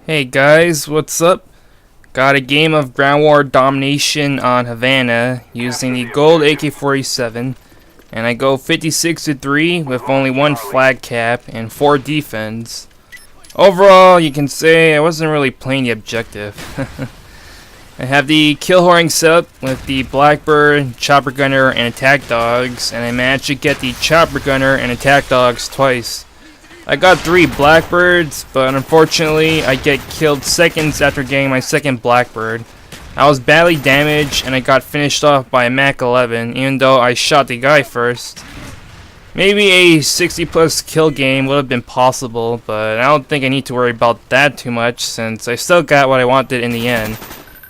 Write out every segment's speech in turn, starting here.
Hey guys, what's up? Got a game of ground war domination on Havana using the gold AK47, and I go 56-3 with only one flag cap and 4 defense. Overall, you can say I wasn't really playing the objective. I have the kill whoring set up with the Blackbird, chopper gunner, and attack dogs, and I managed to get the chopper gunner and attack dogs twice. I got 3 Blackbirds, but unfortunately I get killed seconds after getting my second Blackbird. I was badly damaged and I got finished off by a MAC-11 even though I shot the guy first. Maybe a 60+ kill game would have been possible, but I don't think I need to worry about that too much since I still got what I wanted in the end.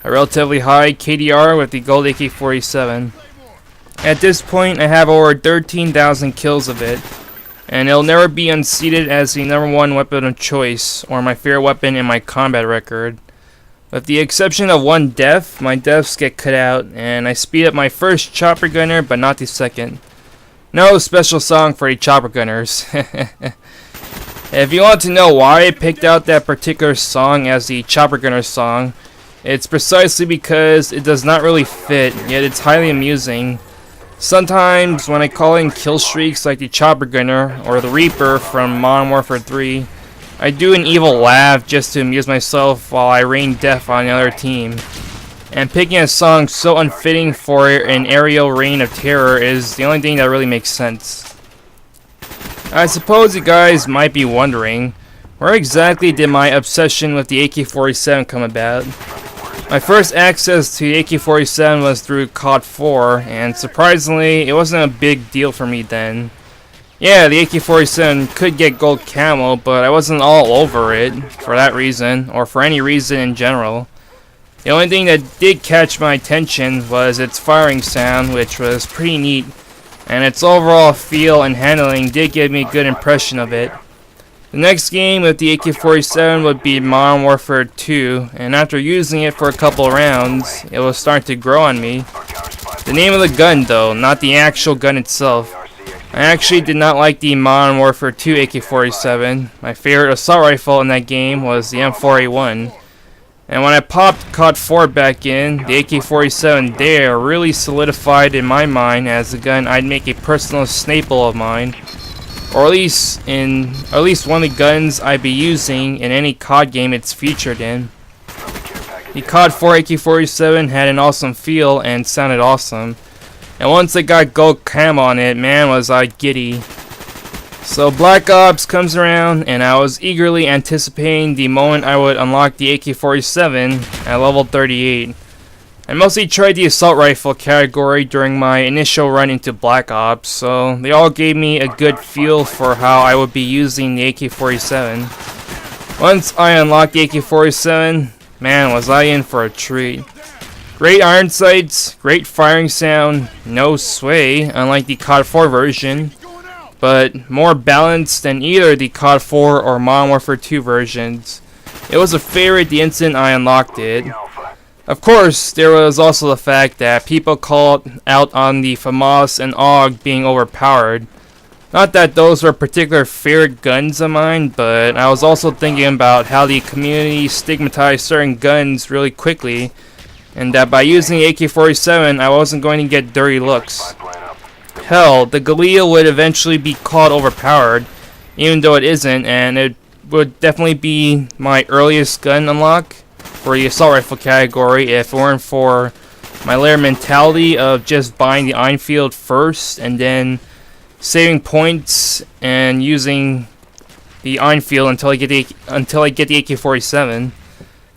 A relatively high KDR with the gold AK47. At this point I have over 13,000 kills of it, and it'll never be unseated as the #1 weapon of choice, or my favorite weapon in my combat record. With the exception of one death, my deaths get cut out, and I speed up my first chopper gunner, but not the second. No special song for the chopper gunners. If you want to know why I picked out that particular song as the chopper gunner song, it's precisely because it does not really fit, yet it's highly amusing. Sometimes when I call in Killstreaks like the Chopper Gunner or the Reaper from Modern Warfare 3, I do an evil laugh just to amuse myself while I rain death on the other team. And picking a song so unfitting for an aerial reign of terror is the only thing that really makes sense. I suppose you guys might be wondering, where exactly did my obsession with the AK-47 come about? My first access to the AK-47 was through COD 4, and surprisingly, it wasn't a big deal for me then. Yeah, the AK-47 could get gold camo, but I wasn't all over it for that reason, or for any reason in general. The only thing that did catch my attention was its firing sound, which was pretty neat, and its overall feel and handling did give me a good impression of it. The next game with the AK-47 would be Modern Warfare 2, and after using it for a couple rounds, it was starting to grow on me. The name of the gun though, not the actual gun itself. I actually did not like the Modern Warfare 2 AK-47. My favorite assault rifle in that game was the M4A1. And when I popped COD 4 back in, the AK-47 there really solidified in my mind as the gun I'd make a personal staple of mine. Or at least one of the guns I'd be using in any COD game it's featured in. The COD 4 AK-47 had an awesome feel and sounded awesome. And once I got gold cam on it, man was I giddy. So Black Ops comes around and I was eagerly anticipating the moment I would unlock the AK-47 at level 38. I mostly tried the assault rifle category during my initial run into Black Ops, so they all gave me a good feel for how I would be using the AK-47. Once I unlocked the AK-47, man was I in for a treat. Great iron sights, great firing sound, no sway unlike the COD 4 version, but more balanced than either the COD 4 or Modern Warfare 2 versions. It was a favorite the instant I unlocked it. Of course, there was also the fact that people called out on the FAMAS and AUG being overpowered. Not that those were particular favorite guns of mine, but I was also thinking about how the community stigmatized certain guns really quickly, and that by using the AK-47 I wasn't going to get dirty looks. Hell, the Galil would eventually be called overpowered, even though it isn't, and it would definitely be my earliest gun unlock for the assault rifle category if it weren't for my later mentality of just buying the Enfield first and then saving points and using the Enfield until I get the AK-47.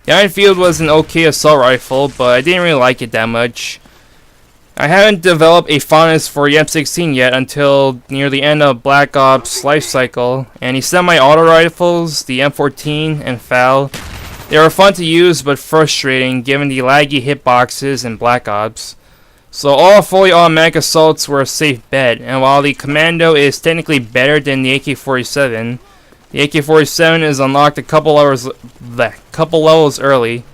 The Enfield was an okay assault rifle, but I didn't really like it that much. I haven't developed a fondness for the M16 yet until near the end of Black Ops' life cycle, and the semi-auto rifles, the M14 and FAL, they were fun to use but frustrating given the laggy hitboxes in Black Ops. So all fully automatic assaults were a safe bet, and while the Commando is technically better than the AK-47, the AK-47 is unlocked a couple levels early.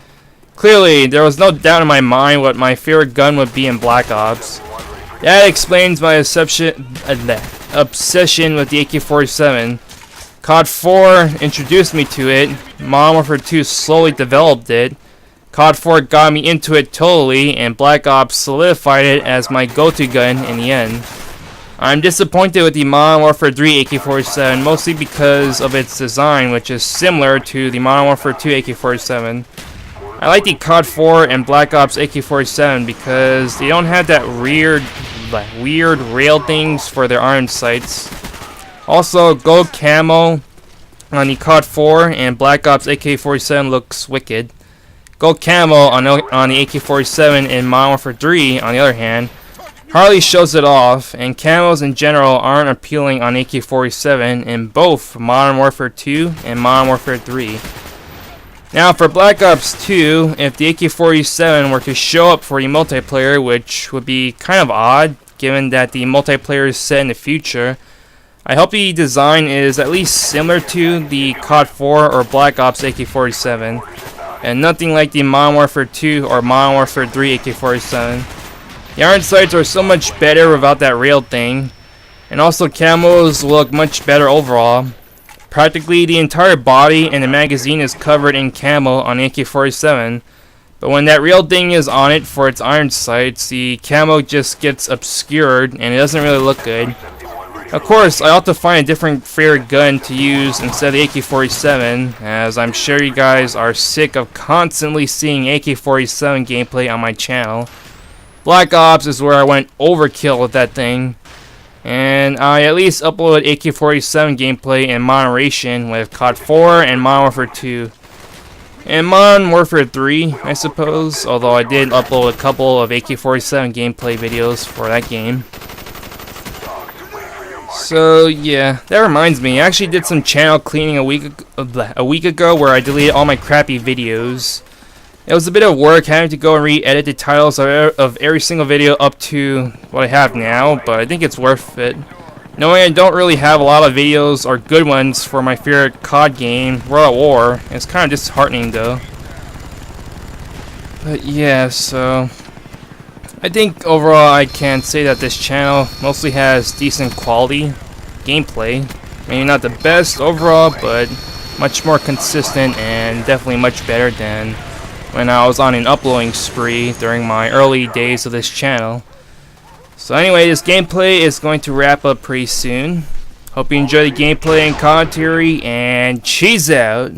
Clearly, there was no doubt in my mind what my favorite gun would be in Black Ops. That explains my obsession with the AK-47. COD 4 introduced me to it. Modern Warfare 2 slowly developed it. COD 4 got me into it totally, and Black Ops solidified it as my go-to gun in the end. I'm disappointed with the Modern Warfare 3 AK47, mostly because of its design, which is similar to the Modern Warfare 2 AK47. I like the COD 4 and Black Ops AK47 because they don't have that weird rail things for their iron sights. Also, gold camo on the COD 4 and Black Ops AK47 looks wicked. Gold camo on the AK47 in Modern Warfare 3, on the other hand, hardly shows it off, and camos in general aren't appealing on AK47 in both Modern Warfare 2 and Modern Warfare 3. Now for Black Ops 2, if the AK47 were to show up for the multiplayer, which would be kind of odd given that the multiplayer is set in the future, I hope the design is at least similar to the COD 4 or Black Ops AK47, and nothing like the Modern Warfare 2 or Modern Warfare 3 AK47. The iron sights are so much better without that rail thing, and also camos look much better overall. Practically the entire body and the magazine is covered in camo on AK-47, but when that rail thing is on it for its iron sights, the camo just gets obscured and it doesn't really look good. Of course, I ought to find a different favorite gun to use instead of the AK-47, as I'm sure you guys are sick of constantly seeing AK-47 gameplay on my channel. Black Ops is where I went overkill with that thing, and I at least uploaded AK-47 gameplay in moderation with COD 4 and Modern Warfare 2. And Modern Warfare 3, I suppose, although I did upload a couple of AK-47 gameplay videos for that game. So yeah, that reminds me, I actually did some channel cleaning a week ago where I deleted all my crappy videos. It was a bit of work having to go and re-edit the titles of every single video up to what I have now, but I think it's worth it. Knowing I don't really have a lot of videos or good ones for my favorite COD game, World at War, it's kind of disheartening though. But yeah, so I think overall I can say that this channel mostly has decent quality gameplay. Maybe not the best overall, but much more consistent and definitely much better than when I was on an uploading spree during my early days of this channel. So anyway, this gameplay is going to wrap up pretty soon. Hope you enjoy the gameplay and commentary, and cheese out!